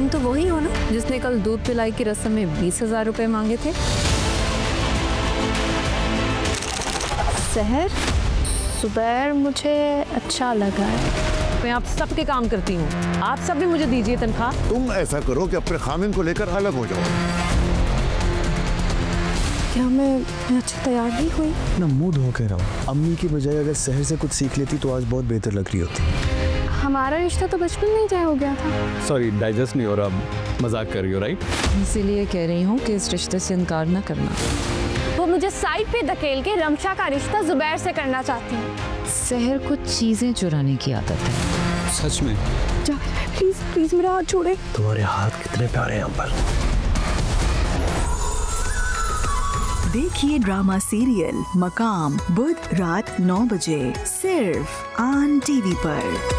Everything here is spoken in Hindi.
तुम तो वही हो ना जिसने कल दूध पिलाई की रस्म में 20,000 रुपए मांगे थे। सहर, जुबैर मुझे अच्छा लगा है। मैं आप सबके काम करती हूँ, आप सब भी मुझे दीजिए तनख्वाह। तुम ऐसा करो कि अपने खामिन को लेकर अलग हो जाओ। क्या मैं अच्छी तैयार नहीं हुई? ना मुंह धो के रहो। अम्मी की बजाय अगर सहर से कुछ सीख लेती तो आज बहुत बेहतर लग रही होती। हमारा रिश्ता तो बचपन में ही तय हो गया था। सॉरी, डाइजेस्ट नहीं हो रहा, मजाक कर रही हो राइट? इसीलिए कह रही हूँ कि इस रिश्ते से इनकार न करना। वो मुझे साइड पे धकेल के रमशा का रिश्ता जुबैर से करना चाहती है। सहर को चीजें चुराने की आदत है। सच में? जा, प्लीज प्लीज मेरा हाथ छोड़े। तुम्हारे हाथ कितने प्यारे हैं अंबर। देखिए ड्रामा सीरियल मकाम बुध रात 9 बजे सिर्फ ऑन टीवी पर।